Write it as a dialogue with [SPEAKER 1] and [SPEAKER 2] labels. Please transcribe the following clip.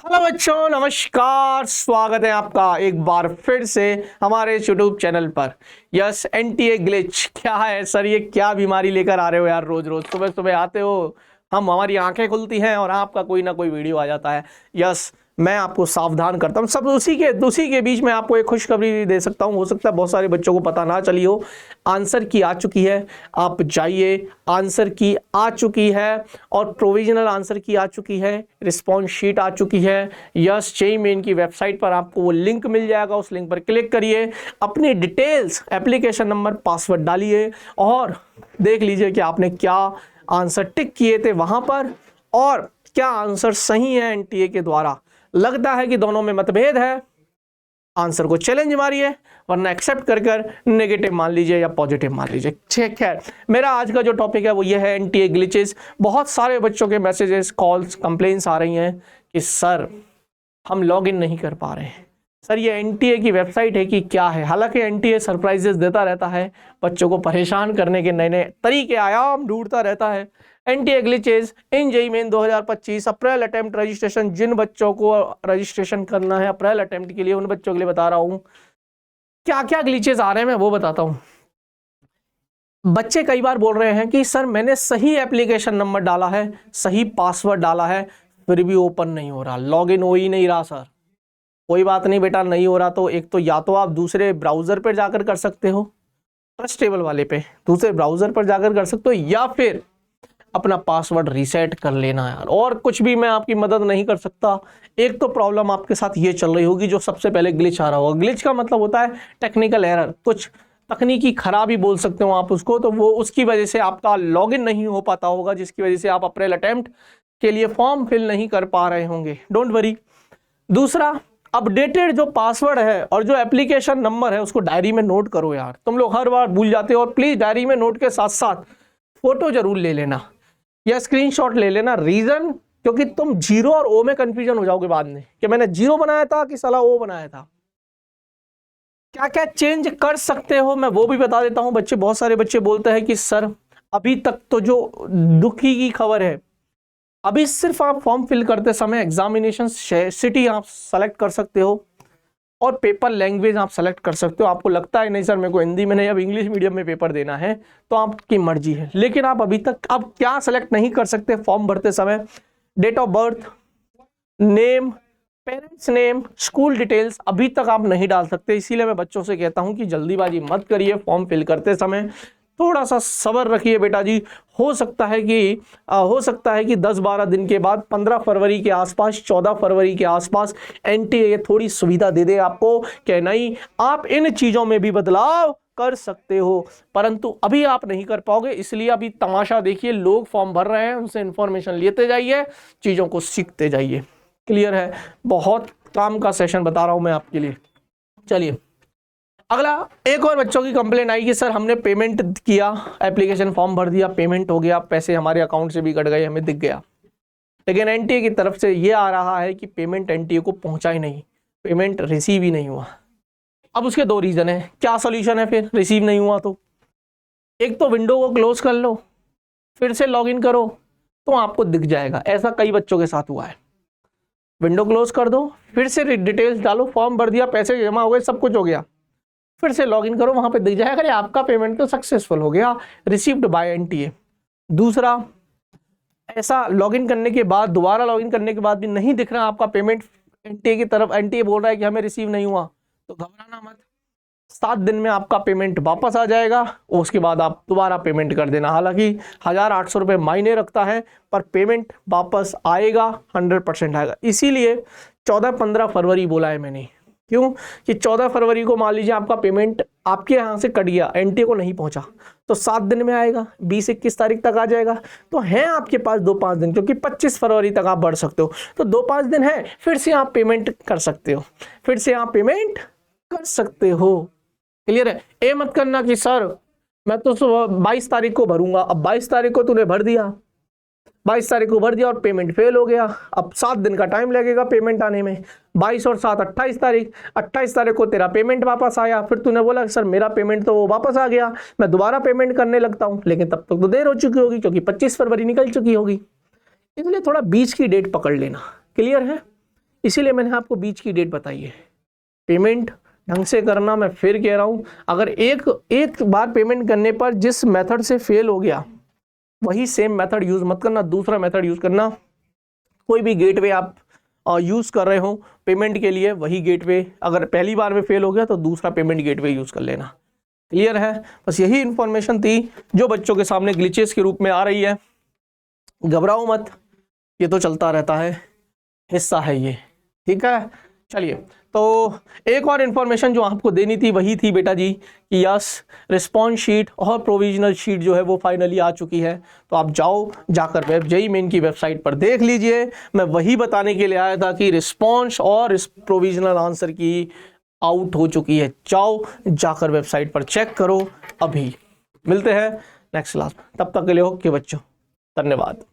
[SPEAKER 1] Hello बच्चों, नमस्कार। स्वागत है आपका एक बार फिर से हमारे यूट्यूब चैनल पर। यस, एनटीए ग्लिच क्या है सर? ये क्या बीमारी लेकर आ रहे हो यार? रोज रोज सुबह सुबह आते हो, हमारी आंखें खुलती हैं और आपका कोई ना कोई वीडियो आ जाता है। यस, मैं आपको सावधान करता हूँ। सब उसी के बीच में आपको एक खुशखबरी भी दे सकता हूँ। हो सकता है बहुत सारे बच्चों को पता ना चली हो। आंसर की आ चुकी है, आप जाइए, आंसर की आ चुकी है और प्रोविजनल आंसर की आ चुकी है, रिस्पॉन्स शीट आ चुकी है। यस, जेईई मेन की वेबसाइट पर आपको वो लिंक मिल जाएगा, उस लिंक पर क्लिक करिए, अपनी डिटेल्स, एप्लीकेशन नंबर, पासवर्ड डालिए और देख लीजिए कि आपने क्या आंसर टिक किए थे वहां पर और क्या आंसर सही है एनटीए के द्वारा। लगता है कि दोनों में मतभेद है, आंसर को चैलेंज मारिए, वरना एक्सेप्ट कर नेगेटिव मान लीजिए या पॉजिटिव मान लीजिए। ठीक है, मेरा आज का जो टॉपिक है वो ये है एनटीए ग्लिचेस। बहुत सारे बच्चों के मैसेजेस, कॉल्स, कंप्लेंट्स आ रही हैं कि सर हम लॉगिन नहीं कर पा रहे हैं। सर ये एनटीए की वेबसाइट है कि क्या है? हालांकि एनटीए सरप्राइजेस देता रहता है, बच्चों को परेशान करने के नए नए तरीके, आयाम ढूंढता रहता है। NTA glitches in JEE main 2025 April attempt registration. जिन बच्चों को रजिस्ट्रेशन करना है अप्रैल अटेम्प्ट के लिए, उन बच्चों के लिए बता रहा हूं क्या क्या ग्लिचेस आ रहे हैं, मैं वो बताता हूं। बच्चे कई बार बोल रहे हैं कि सर मैंने सही एप्लीकेशन नंबर डाला है, सही पासवर्ड डाला है, फिर भी ओपन नहीं हो रहा, लॉगिन हो ही नहीं रहा। सर कोई बात नहीं बेटा, नहीं हो रहा तो एक तो या तो आप दूसरे ब्राउजर पर जाकर कर सकते हो, ट्रस्टेबल वाले पे दूसरे ब्राउजर पर जाकर कर सकते हो, या फिर अपना पासवर्ड रीसेट कर लेना यार। और कुछ भी मैं आपकी मदद नहीं कर सकता। एक तो प्रॉब्लम आपके साथ ये चल रही होगी, जो सबसे पहले ग्लिच आ रहा होगा। ग्लिच का मतलब होता है टेक्निकल एरर, कुछ तकनीकी खराबी बोल सकते हो आप उसको। तो वो उसकी वजह से आपका लॉगिन नहीं हो पाता होगा, जिसकी वजह से आप अप्रैल अटेम्प्ट के लिए फॉर्म फिल नहीं कर पा रहे होंगे। Don't worry. दूसरा, अपडेटेड जो पासवर्ड है और जो एप्लीकेशन नंबर है उसको डायरी में नोट करो यार। तुम लोग हर बार भूल जाते हो, और प्लीज डायरी में नोट के साथ साथ फोटो जरूर ले लेना या स्क्रीनशॉट ले लेना। रीजन, क्योंकि तुम जीरो और ओ में कंफ्यूजन हो जाओगे बाद में कि मैंने जीरो बनाया था कि साला ओ बनाया था। क्या क्या चेंज कर सकते हो मैं वो भी बता देता हूं। बच्चे, बहुत सारे बच्चे बोलते हैं कि सर अभी तक तो जो दुखी की खबर है, अभी सिर्फ आप फॉर्म फिल करते समय एग्जामिनेशन सिटी आप सेलेक्ट कर सकते हो और पेपर लैंग्वेज आप सेलेक्ट कर सकते हो। आपको लगता है नहीं सर मेरे को हिंदी में नहीं, अब इंग्लिश मीडियम में पेपर देना है, तो आपकी मर्जी है। लेकिन आप अभी तक अब क्या सेलेक्ट नहीं कर सकते फॉर्म भरते समय? Date of birth, name, parents name, school details अभी तक आप नहीं डाल सकते। इसीलिए मैं बच्चों से कहता हूं कि जल्दीबाजी मत करिए फॉर्म फिल करते समय, थोड़ा सा सब्र रखिए बेटा जी। हो सकता है कि 10-12 दिन के बाद 15 फरवरी के आसपास, 14 फरवरी के आसपास एनटीए थोड़ी सुविधा दे दे आपको कि नहीं आप इन चीजों में भी बदलाव कर सकते हो, परंतु अभी आप नहीं कर पाओगे। इसलिए अभी तमाशा देखिए, लोग फॉर्म भर रहे हैं, उनसे इंफॉर्मेशन लेते जाइए, चीजों को सीखते जाइए। क्लियर है? बहुत काम का सेशन बता रहा हूं मैं आपके लिए। चलिए अगला, एक और बच्चों की कंप्लेंट आई कि सर हमने पेमेंट किया, एप्लीकेशन फॉर्म भर दिया, पेमेंट हो गया, पैसे हमारे अकाउंट से भी कट गए, हमें दिख गया, लेकिन एनटीए की तरफ से ये आ रहा है कि पेमेंट एनटीए को पहुंचा ही नहीं, पेमेंट रिसीव ही नहीं हुआ। अब उसके दो रीजन है। क्या सोल्यूशन है फिर रिसीव नहीं हुआ तो? एक तो विंडो को क्लोज कर लो, फिर से लॉग इन करो तो आपको दिख जाएगा। ऐसा कई बच्चों के साथ हुआ है। विंडो क्लोज कर दो, फिर से डिटेल्स डालो, फॉर्म भर दिया, पैसे जमा हो गए, सब कुछ हो गया, फिर से लॉगिन करो, वहां पे दिख जाएगा अरे आपका पेमेंट तो सक्सेसफुल हो गया, रिसीव्ड बाय एनटीए। दूसरा, ऐसा लॉगिन करने के बाद, दोबारा लॉगिन करने के बाद भी नहीं दिख रहा आपका पेमेंट एनटीए की तरफ, एनटीए बोल रहा है कि हमें रिसीव नहीं हुआ, तो घबराना मत, 7 दिन में आपका पेमेंट वापस आ जाएगा। उसके बाद आप दोबारा पेमेंट कर देना। हालांकि 1800 रुपये मायने रखता है, पर पेमेंट वापस आएगा, 100% आएगा। इसीलिए 14-15 फरवरी बोला है मैंने। क्यों? कि 14 फरवरी को मान लीजिए आपका पेमेंट आपके यहाँ से कट गया, एनटीए को नहीं पहुंचा, तो 7 दिन में आएगा, 20-21 तारीख तक आ जाएगा। तो है आपके पास 2-5 दिन, क्योंकि 25 फरवरी तक आप बढ़ सकते हो, तो 2-5 दिन है, फिर से आप पेमेंट कर सकते हो, फिर से आप पेमेंट कर सकते हो। क्लियर है? ये मत करना कि सर मैं तो 22 तारीख को भरूंगा, अब 22 तारीख को तूने भर दिया, 22 तारीख को भर दिया और पेमेंट फेल हो गया, अब 7 दिन का टाइम लगेगा पेमेंट आने में। 22 और 7 28 तारीख, 28 तारीख को तेरा पेमेंट वापस आया, फिर तूने बोला सर मेरा पेमेंट तो वापस आ गया, मैं दोबारा पेमेंट करने लगता हूं, लेकिन तब तक तो देर हो चुकी होगी क्योंकि 25 फरवरी निकल चुकी होगी। इसलिए थोड़ा बीच की डेट पकड़ लेना। क्लियर है? इसीलिए मैंने आपको बीच की डेट बताई है। पेमेंट ढंग से करना, मैं फिर कह रहा हूँ, अगर एक बार पेमेंट करने पर जिस मेथड से फेल हो गया वही सेम मेथड यूज मत करना, दूसरा मेथड यूज करना। कोई भी गेटवे आप यूज कर रहे हो पेमेंट के लिए, वही गेटवे अगर पहली बार में फेल हो गया तो दूसरा पेमेंट गेटवे यूज कर लेना। क्लियर है? बस यही इंफॉर्मेशन थी जो बच्चों के सामने ग्लिचेस के रूप में आ रही है। घबराओ मत, ये तो चलता रहता है, हिस्सा है ये। ठीक है, चलिए, तो एक और इन्फॉर्मेशन जो आपको देनी थी वही थी बेटा जी कि यस, रिस्पॉन्स शीट और प्रोविजनल शीट जो है वो फाइनली आ चुकी है। तो आप जाओ, जाकर वेब जेईई मेन की वेबसाइट पर देख लीजिए। मैं वही बताने के लिए आया था कि रिस्पॉन्स और प्रोविजनल आंसर की आउट हो चुकी है। जाओ, जाकर वेबसाइट पर चेक करो। अभी मिलते हैं नेक्स्ट क्लास में, तब तक के लिए ओके बच्चों, धन्यवाद।